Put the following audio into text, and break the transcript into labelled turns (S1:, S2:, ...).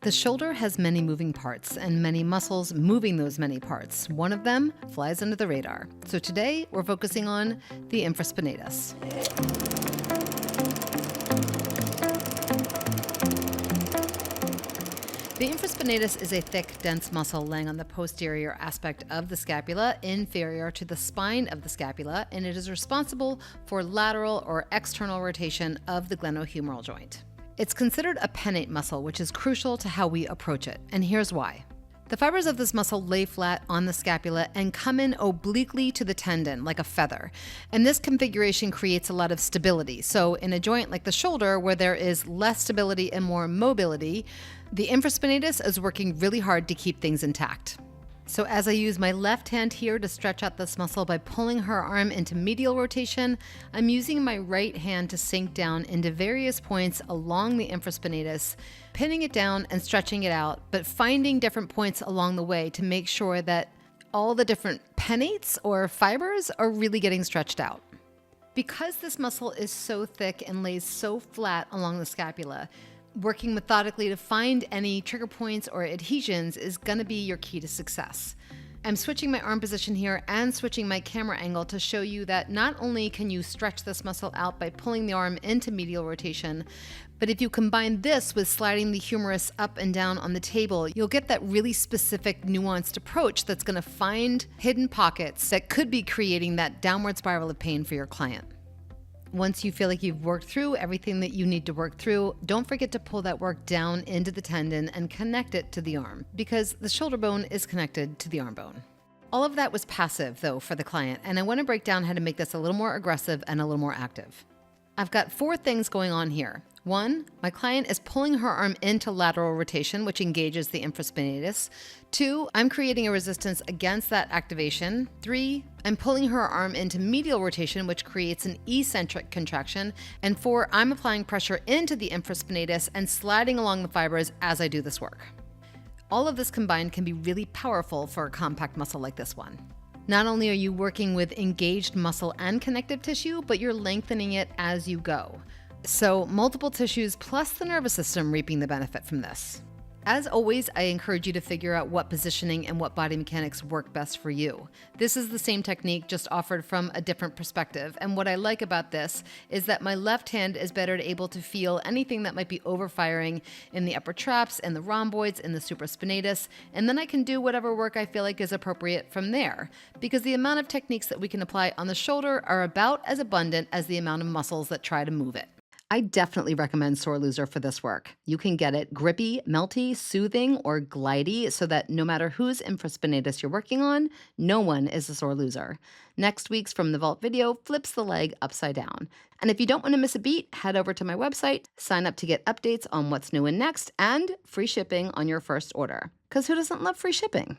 S1: The shoulder has many moving parts and many muscles moving those many parts. One of them flies under the radar. So today we're focusing on the infraspinatus. The infraspinatus is a thick, dense muscle laying on the posterior aspect of the scapula, inferior to the spine of the scapula, and it is responsible for lateral or external rotation of the glenohumeral joint. It's considered a pennate muscle, which is crucial to how we approach it, and here's why. The fibers of this muscle lay flat on the scapula and come in obliquely to the tendon like a feather. And this configuration creates a lot of stability. So in a joint like the shoulder, where there is less stability and more mobility, the infraspinatus is working really hard to keep things intact. So as I use my left hand here to stretch out this muscle by pulling her arm into medial rotation, I'm using my right hand to sink down into various points along the infraspinatus, pinning it down and stretching it out, but finding different points along the way to make sure that all the different pennates or fibers are really getting stretched out. Because this muscle is so thick and lays so flat along the scapula, working methodically to find any trigger points or adhesions is going to be your key to success. I'm switching my arm position here and switching my camera angle to show you that not only can you stretch this muscle out by pulling the arm into medial rotation, but if you combine this with sliding the humerus up and down on the table, you'll get that really specific, nuanced approach that's going to find hidden pockets that could be creating that downward spiral of pain for your client. Once you feel like you've worked through everything that you need to work through, don't forget to pull that work down into the tendon and connect it to the arm, because the shoulder bone is connected to the arm bone. All of that was passive, though, for the client, and I want to break down how to make this a little more aggressive and a little more active. I've got 4 things going on here. 1, my client is pulling her arm into lateral rotation, which engages the infraspinatus. 2, I'm creating a resistance against that activation. 3, I'm pulling her arm into medial rotation, which creates an eccentric contraction. And 4, I'm applying pressure into the infraspinatus and sliding along the fibers as I do this work. All of this combined can be really powerful for a compact muscle like this one. Not only are you working with engaged muscle and connective tissue, but you're lengthening it as you go. So multiple tissues plus the nervous system reaping the benefit from this. As always, I encourage you to figure out what positioning and what body mechanics work best for you. This is the same technique, just offered from a different perspective. And what I like about this is that my left hand is better able to feel anything that might be overfiring in the upper traps and the rhomboids and the supraspinatus. And then I can do whatever work I feel like is appropriate from there, because the amount of techniques that we can apply on the shoulder are about as abundant as the amount of muscles that try to move it. I definitely recommend Sore Loser for this work. You can get it grippy, melty, soothing, or glidey so that no matter whose infraspinatus you're working on, no one is a sore loser. Next week's From the Vault video flips the leg upside down. And if you don't want to miss a beat, head over to my website, sign up to get updates on what's new and next, and free shipping on your first order. Because who doesn't love free shipping?